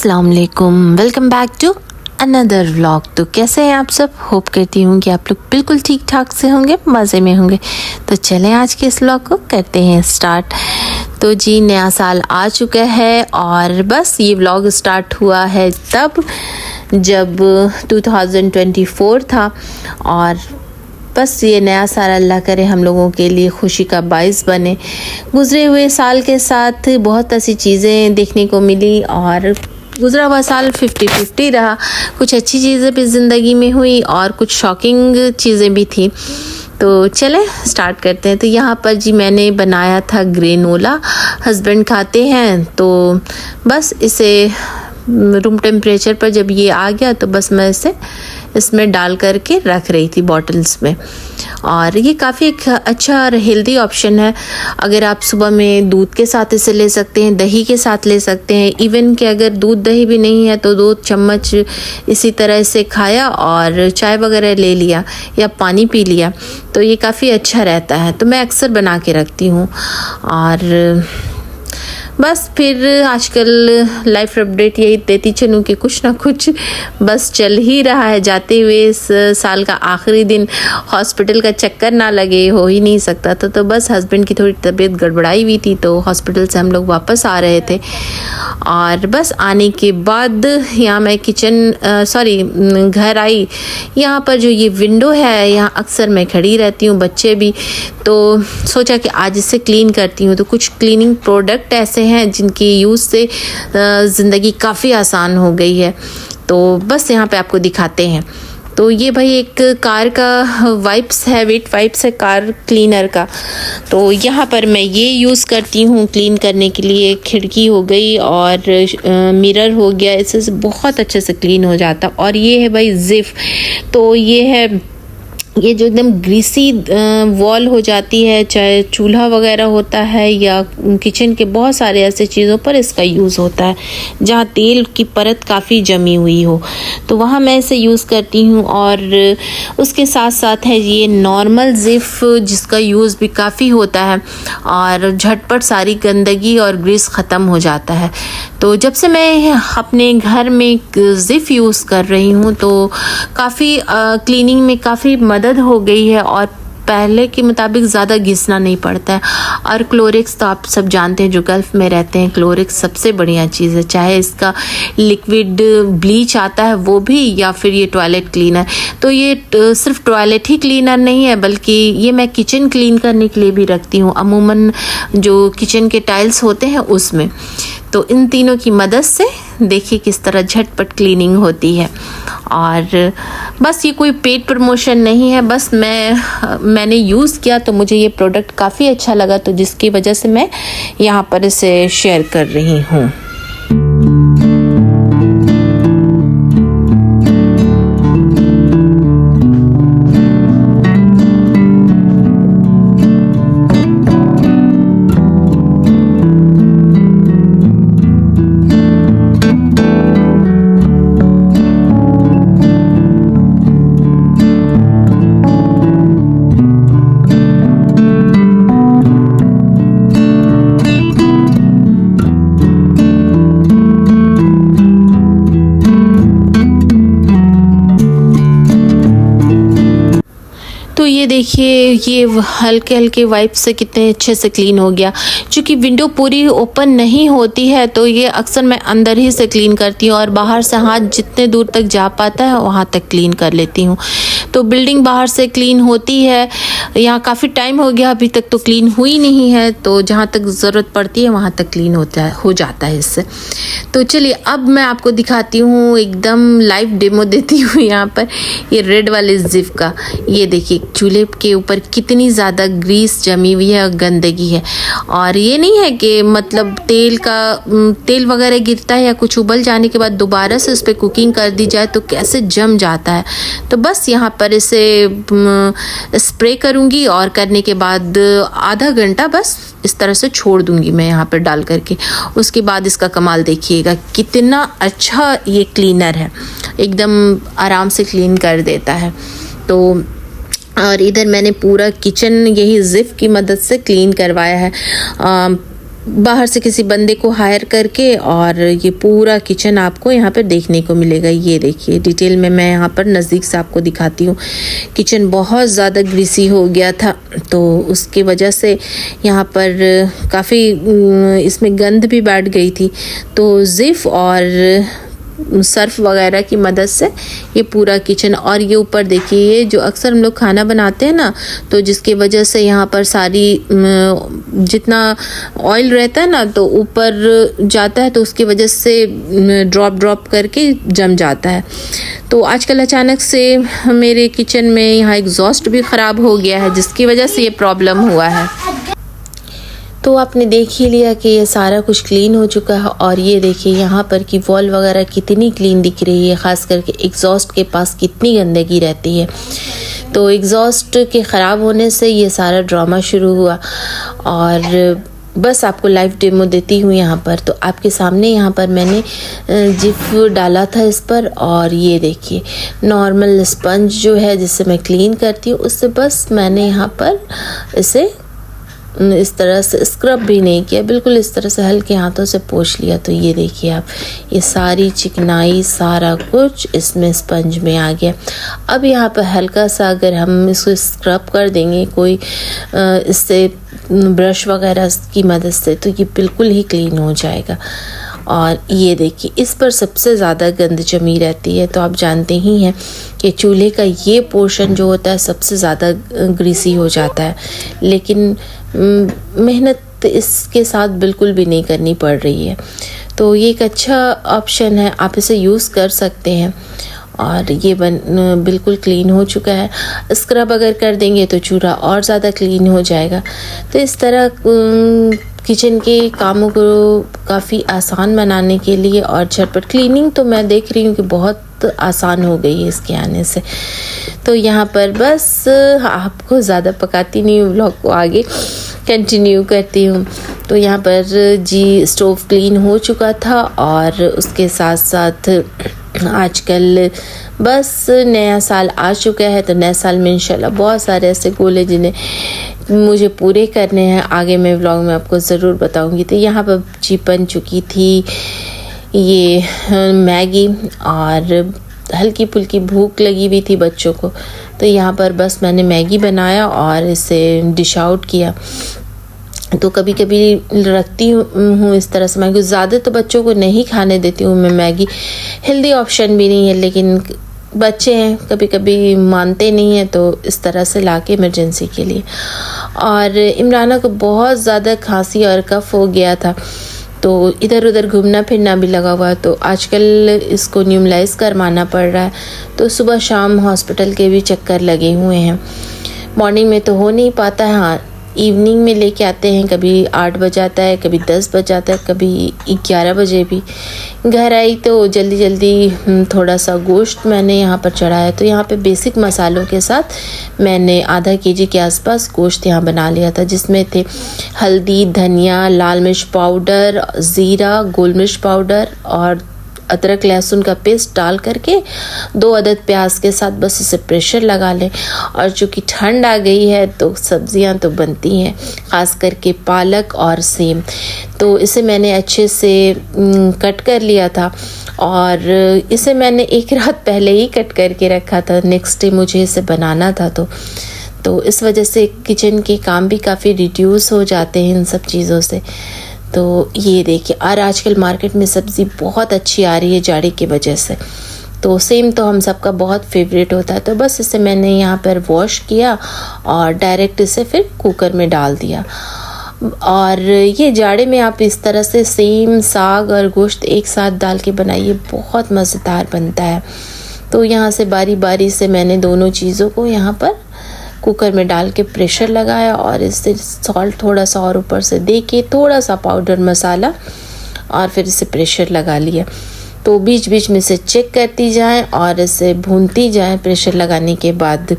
अस्सलाम वालेकुम, welcome back to another vlog. तो कैसे हैं आप सब? होप करती हूँ कि आप लोग बिल्कुल ठीक ठाक से होंगे, मज़े में होंगे। तो चलें आज के इस व्लॉग को करते हैं स्टार्ट। तो जी नया साल आ चुका है और बस ये व्लॉग स्टार्ट हुआ है तब जब 2024 था और बस ये नया साल अल्लाह करे हम लोगों के लिए खुशी का बाइस बने। गुज़रे हुए साल के साथ बहुत ऐसी चीज़ें देखने को मिली और गुज़रा हुआ साल 50-50 रहा। कुछ अच्छी चीज़ें भी ज़िंदगी में हुई और कुछ शॉकिंग चीज़ें भी थी। तो चलें स्टार्ट करते हैं। तो यहाँ पर जी मैंने बनाया था ग्रेनोला, हस्बैंड खाते हैं तो बस इसे रूम टेम्परेचर पर जब ये आ गया तो बस मैं इसे इसमें डाल करके रख रही थी बॉटल्स में। और ये काफ़ी एक अच्छा और हेल्दी ऑप्शन है। अगर आप सुबह में दूध के साथ इसे ले सकते हैं, दही के साथ ले सकते हैं, इवन कि अगर दूध दही भी नहीं है तो 2 चम्मच इसी तरह से खाया और चाय वगैरह ले लिया या पानी पी लिया तो ये काफ़ी अच्छा रहता है। तो मैं अक्सर बना के रखती हूँ। और बस फिर आजकल लाइफ अपडेट यही देती चलूँ कि कुछ ना कुछ बस चल ही रहा है। जाते हुए इस साल का आखिरी दिन हॉस्पिटल का चक्कर ना लगे हो ही नहीं सकता था। तो बस हस्बैंड की थोड़ी तबीयत गड़बड़ाई हुई थी तो हॉस्पिटल से हम लोग वापस आ रहे थे और बस आने के बाद यहाँ मैं घर आई। यहाँ पर जो ये विंडो है यहाँ अक्सर मैं खड़ी रहती हूँ, बच्चे भी, तो सोचा कि आज इसे क्लीन करती हूँ। तो कुछ क्लीनिंग प्रोडक्ट ऐसे हैं जिनकी यूज़ से ज़िंदगी काफ़ी आसान हो गई है। तो बस यहाँ पे आपको दिखाते हैं। तो ये भाई एक कार का वाइप्स है, वेट वाइप्स है कार क्लीनर का। तो यहाँ पर मैं ये यूज़ करती हूँ क्लीन करने के लिए। खिड़की हो गई और मिरर हो गया, इससे बहुत अच्छे से क्लीन हो जाता। और ये है भाई जिफ। तो ये जो एकदम ग्रीसी वॉल हो जाती है, चाहे चूल्हा वगैरह होता है या किचन के बहुत सारे ऐसे चीज़ों पर इसका यूज़ होता है जहाँ तेल की परत काफ़ी जमी हुई हो, तो वहाँ मैं इसे यूज़ करती हूँ। और उसके साथ साथ है ये नॉर्मल जिफ जिसका यूज़ भी काफ़ी होता है और झटपट सारी गंदगी और ग्रीस ख़त्म हो जाता है। तो जब से मैं अपने घर में जिफ यूज़ कर रही हूँ तो काफ़ी क्लीनिंग में काफ़ी मदद हो गई है और पहले के मुताबिक ज़्यादा घिसना नहीं पड़ता है। और क्लोरिक्स तो आप सब जानते हैं, जो गल्फ़ में रहते हैं, क्लोरिक्स सबसे बढ़िया चीज़ है। चाहे इसका लिक्विड ब्लीच आता है वो भी या फिर ये टॉयलेट क्लीनर। तो ये सिर्फ टॉयलेट ही क्लीनर नहीं है बल्कि ये मैं किचन क्लीन करने के लिए भी रखती हूँ, अमूमन जो किचन के टाइल्स होते हैं उसमें। तो इन तीनों की मदद से देखिए किस तरह झटपट क्लीनिंग होती है। और बस ये कोई पेड प्रमोशन नहीं है, बस मैंने यूज़ किया तो मुझे ये प्रोडक्ट काफ़ी अच्छा लगा, तो जिसकी वजह से मैं यहाँ पर इसे शेयर कर रही हूँ। तो ये देखिए ये हल्के हल्के वाइप से कितने अच्छे से क्लीन हो गया। क्योंकि विंडो पूरी ओपन नहीं होती है तो ये अक्सर मैं अंदर ही से क्लीन करती हूँ और बाहर से हाथ जितने दूर तक जा पाता है वहाँ तक क्लीन कर लेती हूँ। तो बिल्डिंग बाहर से क्लीन होती है, यहाँ काफ़ी टाइम हो गया अभी तक तो क्लीन हुई नहीं है, तो जहाँ तक ज़रूरत पड़ती है वहाँ तक क्लीन हो जाता है इससे। तो चलिए अब मैं आपको दिखाती हूँ, एकदम लाइव डेमो देती हूँ यहाँ पर ये रेड वाले जिफ का। ये देखिए चूल्हे के ऊपर कितनी ज़्यादा ग्रीस जमी हुई है और गंदगी है। और ये नहीं है कि मतलब तेल वगैरह गिरता है या कुछ उबल जाने के बाद दोबारा से उस पर कुकिंग कर दी जाए तो कैसे जम जाता है। तो बस यहाँ पर इसे स्प्रे करूँगी और करने के बाद आधा घंटा बस इस तरह से छोड़ दूँगी मैं यहाँ पर डाल करके। उसके बाद इसका कमाल देखिएगा कितना अच्छा ये क्लीनर है, एकदम आराम से क्लीन कर देता है। तो और इधर मैंने पूरा किचन यही जिफ की मदद से क्लीन करवाया है। बाहर से किसी बंदे को हायर करके, और ये पूरा किचन आपको यहाँ पर देखने को मिलेगा। ये देखिए डिटेल में मैं यहाँ पर नज़दीक से आपको दिखाती हूँ। किचन बहुत ज़्यादा ग्रीसी हो गया था, तो उसकी वजह से यहाँ पर काफ़ी इसमें गंद भी बैठ गई थी। तो ज़िफ़ और सर्फ वगैरह की मदद से ये पूरा किचन, और ये ऊपर देखिए, ये जो अक्सर हम लोग खाना बनाते हैं ना, तो जिसकी वजह से यहाँ पर सारी जितना ऑयल रहता है ना, तो ऊपर जाता है, तो उसकी वजह से ड्रॉप करके जम जाता है। तो आजकल अचानक से मेरे किचन में यहाँ एग्जॉस्ट भी ख़राब हो गया है, जिसकी वजह से ये प्रॉब्लम हुआ है। तो आपने देख ही लिया कि ये सारा कुछ क्लीन हो चुका है, और ये देखिए यहाँ पर की वॉल वगैरह कितनी क्लीन दिख रही है, ख़ास करके एग्जॉस्ट के पास कितनी गंदगी रहती है। तो एग्जॉस्ट के ख़राब होने से ये सारा ड्रामा शुरू हुआ, और बस आपको लाइव डेमो देती हूँ यहाँ पर। तो आपके सामने यहाँ पर मैंने जिफ डाला था इस पर, और ये देखिए नॉर्मल स्पंज जो है जिससे मैं क्लीन करती हूँ, उससे बस मैंने यहाँ पर इसे इस तरह से स्क्रब भी नहीं किया, बिल्कुल इस तरह से हल्के हाथों से पोंछ लिया। तो ये देखिए आप, ये सारी चिकनाई सारा कुछ इसमें स्पंज में आ गया। अब यहाँ पर हल्का सा अगर हम इसको स्क्रब कर देंगे कोई इससे ब्रश वगैरह की मदद से, तो ये बिल्कुल ही क्लीन हो जाएगा। और ये देखिए इस पर सबसे ज़्यादा गंद जमी रहती है। तो आप जानते ही हैं कि चूल्हे का ये पोर्शन जो होता है सबसे ज़्यादा ग्रीसी हो जाता है, लेकिन मेहनत इसके साथ बिल्कुल भी नहीं करनी पड़ रही है। तो ये एक अच्छा ऑप्शन है, आप इसे यूज़ कर सकते हैं। और ये बिल्कुल क्लीन हो चुका है। स्क्रब अगर कर देंगे तो चूल्हा और ज़्यादा क्लीन हो जाएगा। तो इस तरह किचन के कामों को काफ़ी आसान बनाने के लिए और झटपट क्लीनिंग तो मैं देख रही हूँ कि बहुत आसान हो गई है इसके आने से। तो यहाँ पर बस आपको ज़्यादा पकाती नहीं हूँ, व्लॉग को आगे कंटिन्यू करती हूँ। तो यहाँ पर जी स्टोव क्लीन हो चुका था, और उसके साथ साथ आजकल बस नया साल आ चुका है। तो नए साल में इंशाल्लाह बहुत सारे ऐसे गोल हैं जिन्हें मुझे पूरे करने हैं। आगे मैं व्लॉग में आपको ज़रूर बताऊंगी। तो यहाँ पर जी बन चुकी थी ये मैगी, और हल्की फुल्की भूख लगी हुई थी बच्चों को। तो यहाँ पर बस मैंने मैगी बनाया और इसे डिश आउट किया। तो कभी कभी रखती हूँ इस तरह से मैगी, ज़्यादा तो बच्चों को नहीं खाने देती हूँ मैं मैगी। हेल्दी ऑप्शन भी नहीं है, लेकिन बच्चे हैं कभी कभी मानते नहीं हैं, तो इस तरह से लाके इमरजेंसी के लिए। और इमराना को बहुत ज़्यादा खांसी और कफ हो गया था, तो इधर उधर घूमना फिरना भी लगा हुआ। तो आजकल इसको न्यूमलाइज करवाना पड़ रहा है, तो सुबह शाम हॉस्पिटल के भी चक्कर लगे हुए हैं। मॉर्निंग में तो हो नहीं पाता है, हाँ इवनिंग में लेके आते हैं। कभी 8 बजे आता है, कभी 10 बजे आता है, कभी 11 बजे भी। घर आई तो जल्दी जल्दी थोड़ा सा गोश्त मैंने यहाँ पर चढ़ाया। तो यहाँ पे बेसिक मसालों के साथ मैंने आधा केजी के आसपास गोश्त यहाँ बना लिया था, जिसमें थे हल्दी, धनिया, लाल मिर्च पाउडर, ज़ीरा, गोल मिर्च पाउडर और अदरक लहसुन का पेस्ट डाल करके 2 अदद प्याज के साथ बस इसे प्रेशर लगा लें। और चूँकि ठंड आ गई है तो सब्जियां तो बनती हैं, ख़ास करके पालक और सेम। तो इसे मैंने अच्छे से कट कर लिया था, और इसे मैंने एक रात पहले ही कट करके रखा था, नेक्स्ट डे मुझे इसे बनाना था। तो इस वजह से किचन के काम भी काफ़ी रिड्यूस हो जाते हैं इन सब चीज़ों से। तो ये देखिए, और आजकल मार्केट में सब्ज़ी बहुत अच्छी आ रही है जाड़े की वजह से। तो सेम तो हम सबका बहुत फेवरेट होता है। तो बस इसे मैंने यहाँ पर वॉश किया और डायरेक्ट इसे फिर कुकर में डाल दिया। और ये जाड़े में आप इस तरह से सेम साग और गोश्त एक साथ डाल के बनाइए, बहुत मज़ेदार बनता है। तो यहाँ से बारी बारी से मैंने दोनों चीज़ों को यहाँ पर कुकर में डाल के प्रेशर लगाया, और इससे सॉल्ट थोड़ा सा और ऊपर से दे के थोड़ा सा पाउडर मसाला, और फिर इसे प्रेशर लगा लिया। तो बीच बीच में से चेक करती जाएं और इसे भूनती जाएं प्रेशर लगाने के बाद।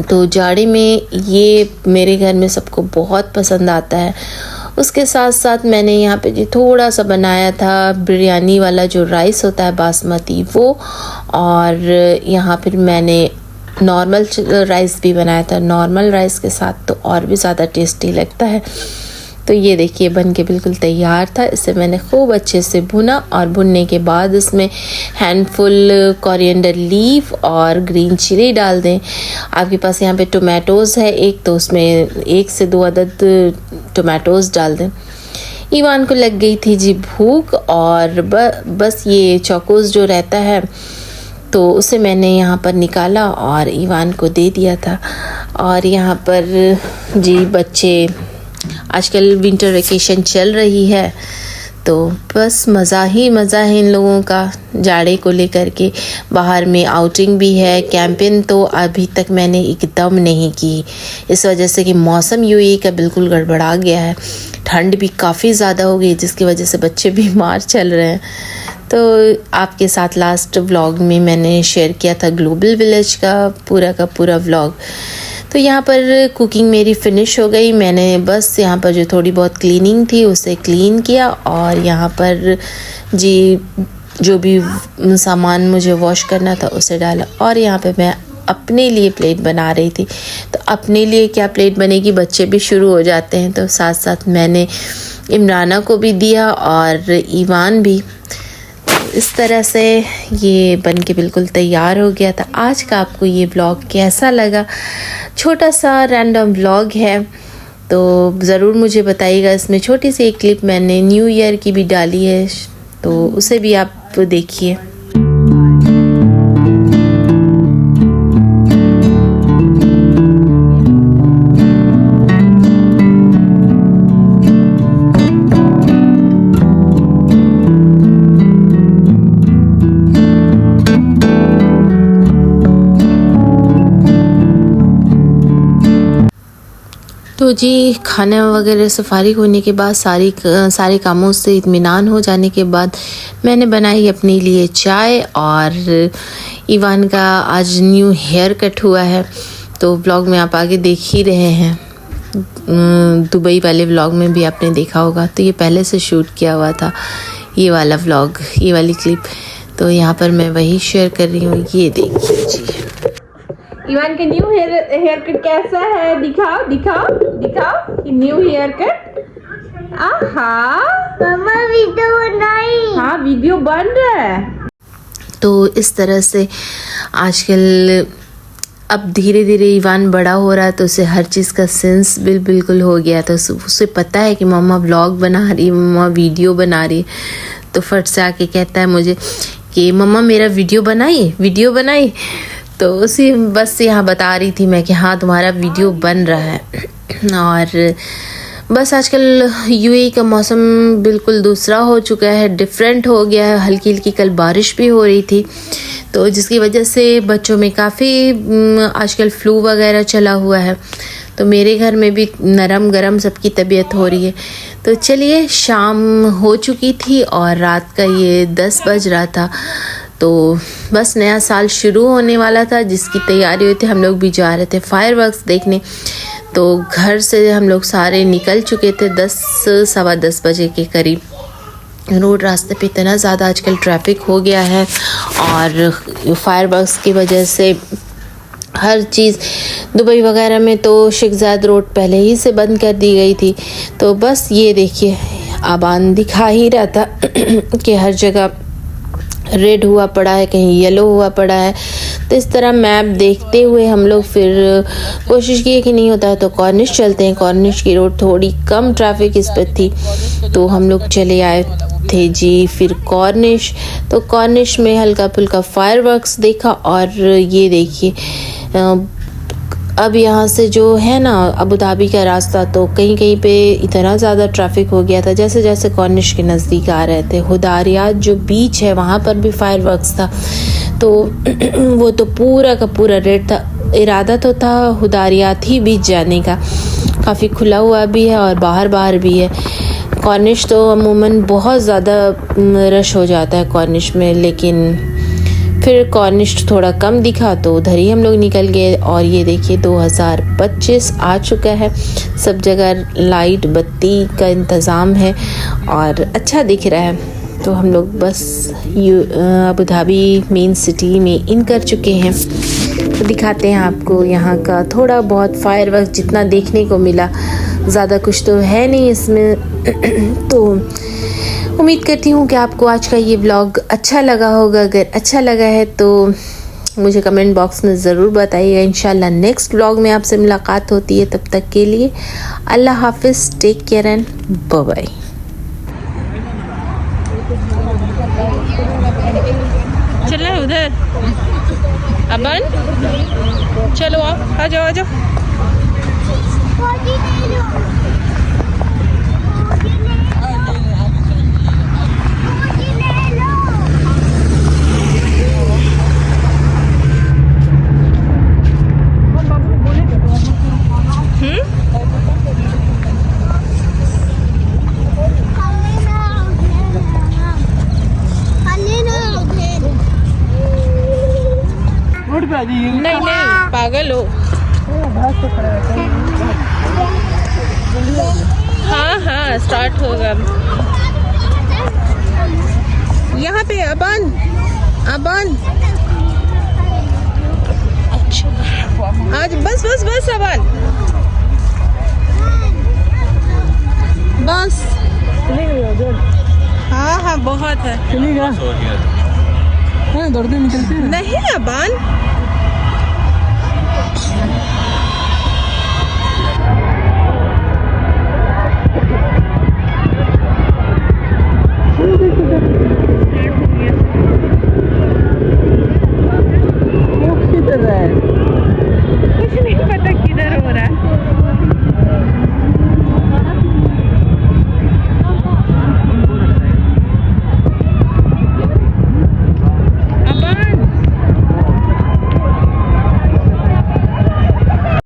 तो जाड़े में ये मेरे घर में सबको बहुत पसंद आता है। उसके साथ साथ मैंने यहाँ पे जी थोड़ा सा बनाया था बिरयानी वाला जो राइस होता है बासमती, वो, और यहाँ फिर मैंने नॉर्मल राइस भी बनाया था। नॉर्मल राइस के साथ तो और भी ज़्यादा टेस्टी लगता है। तो ये देखिए बन के बिल्कुल तैयार था। इसे मैंने खूब अच्छे से भुना और भुनने के बाद इसमें हैंडफुल कोरिएंडर लीफ और ग्रीन चिली डाल दें। आपके पास यहाँ पे टोमेटोज़ है एक, तो उसमें 1 से 2 अदद टोमेटोज़ डाल दें। ईवान को लग गई थी जी भूख और बस ये चौकोस जो रहता है तो उसे मैंने यहाँ पर निकाला और ईवान को दे दिया था। और यहाँ पर जी बच्चे, आजकल विंटर वेकेशन चल रही है तो बस मज़ा ही मज़ा है इन लोगों का जाड़े को लेकर के। बाहर में आउटिंग भी है। कैंपिंग तो अभी तक मैंने एकदम नहीं की, इस वजह से कि मौसम यूएई का बिल्कुल गड़बड़ा गया है। ठंड भी काफ़ी ज़्यादा हो गई जिसकी वजह से बच्चे बीमार चल रहे हैं। तो आपके साथ लास्ट व्लॉग में मैंने शेयर किया था ग्लोबल विलेज का पूरा व्लॉग। तो यहाँ पर कुकिंग मेरी फ़िनिश हो गई। मैंने बस यहाँ पर जो थोड़ी बहुत क्लीनिंग थी उसे क्लीन किया और यहाँ पर जी जो भी सामान मुझे वॉश करना था उसे डाला। और यहाँ पे मैं अपने लिए प्लेट बना रही थी। तो अपने लिए क्या प्लेट बनेगी, बच्चे भी शुरू हो जाते हैं, तो साथ साथ मैंने इमराना को भी दिया और ईवान भी। इस तरह से ये बन के बिल्कुल तैयार हो गया था। आज का आपको ये व्लॉग कैसा लगा? छोटा सा रैंडम व्लॉग है तो ज़रूर मुझे बताइएगा। इसमें छोटी सी एक क्लिप मैंने न्यू ईयर की भी डाली है, तो उसे भी आप देखिए। तो जी खाने वगैरह से फारिग होने के बाद सारे कामों से इत्मीनान हो जाने के बाद मैंने बनाई अपने लिए चाय। और ईवान का आज न्यू हेयर कट हुआ है, तो व्लॉग में आप आगे देख ही रहे हैं। दुबई वाले व्लॉग में भी आपने देखा होगा, तो ये पहले से शूट किया हुआ था ये वाला व्लॉग, ये वाली क्लिप। तो यहाँ पर मैं वही शेयर कर रही हूँ। ये देखिए जी ईवान का न्यू हेयर कट कैसा है, दिखाओ न्यू हेयर कट। आहा मम्मा वीडियो बनाई। हाँ वीडियो बन रहा है। तो इस तरह से आजकल अब धीरे धीरे ईवान बड़ा हो रहा है तो उसे हर चीज़ का सेंस बिल्कुल हो गया। तो उसे पता है कि मम्मा व्लॉग बना रही, मम्मा वीडियो बना रही। तो फट से आके कहता है मुझे कि मम्मा मेरा वीडियो बनाई। तो उसी बस यहाँ बता रही थी मैं कि हाँ तुम्हारा वीडियो बन रहा है। और बस आजकल यूएई का मौसम बिल्कुल दूसरा हो चुका है, डिफरेंट हो गया है। हल्की हल्की कल बारिश भी हो रही थी, तो जिसकी वजह से बच्चों में काफ़ी आजकल फ्लू वगैरह चला हुआ है। तो मेरे घर में भी नरम गरम सबकी तबीयत हो रही है। तो चलिए, शाम हो चुकी थी और रात का ये 10 बज रहा था। तो बस नया साल शुरू होने वाला था, जिसकी तैयारी हुई थी। हम लोग भी जा रहे थे फायरवर्क्स देखने। तो घर से हम लोग सारे निकल चुके थे 10 सवा 10 बजे के करीब। रोड रास्ते पे इतना ज़्यादा आजकल ट्रैफिक हो गया है और फायरवर्क्स की वजह से हर चीज़ दुबई वगैरह में तो शिखज़ाद रोड पहले ही से बंद कर दी गई थी। तो बस ये देखिए आबान दिखा ही रहा था कि हर जगह रेड हुआ पड़ा है, कहीं येलो हुआ पड़ा है। तो इस तरह मैप देखते हुए हम लोग फिर कोशिश की कि नहीं होता है तो कॉर्निश चलते हैं। कॉर्निश की रोड थोड़ी कम ट्रैफिक इस पर थी, तो हम लोग चले आए थे जी फिर कॉर्निश। तो कॉर्निश में हल्का फुल्का फायरवर्क्स देखा। और ये देखिए अब यहाँ से जो है ना अबू धाबी का रास्ता, तो कहीं कहीं पे इतना ज़्यादा ट्रैफिक हो गया था। जैसे जैसे कॉर्निश के नज़दीक आ रहे थे, हुदारियात जो बीच है वहाँ पर भी फायरवर्क्स था। तो वो तो पूरा का पूरा रेड था। इरादा तो था हुदारियात ही बीच जाने का, काफ़ी खुला हुआ भी है और बाहर भी है। कॉर्निश तो अमूमन बहुत ज़्यादा रश हो जाता है कॉर्निश में, लेकिन फिर कॉर्निश थोड़ा कम दिखा तो उधर ही हम लोग निकल गए। और ये देखिए 2025 आ चुका है, सब जगह लाइट बत्ती का इंतज़ाम है और अच्छा दिख रहा है। तो हम लोग बस अबू धाबी मेन सिटी में इन कर चुके हैं। तो दिखाते हैं आपको यहाँ का थोड़ा बहुत फायरवर्क जितना देखने को मिला। ज़्यादा कुछ तो है नहीं इसमें। तो उम्मीद करती हूँ कि आपको आज का ये व्लॉग अच्छा लगा होगा। अगर अच्छा लगा है तो मुझे कमेंट बॉक्स में ज़रूर बताइएगा। इंशाल्लाह नेक्स्ट व्लॉग में आपसे मुलाकात होती है। तब तक के लिए अल्लाह हाफिज़, take care and bye bye. चलना है उधर अबन, चलो आ जाओ आ जाओ। नहीं नहीं पागल हो। हाँ हाँ स्टार्ट होगा यहाँ पे। अबन अबन अच्छा आज बस बस बस अबन बस। हाँ हाँ बहुत है। नहीं अबन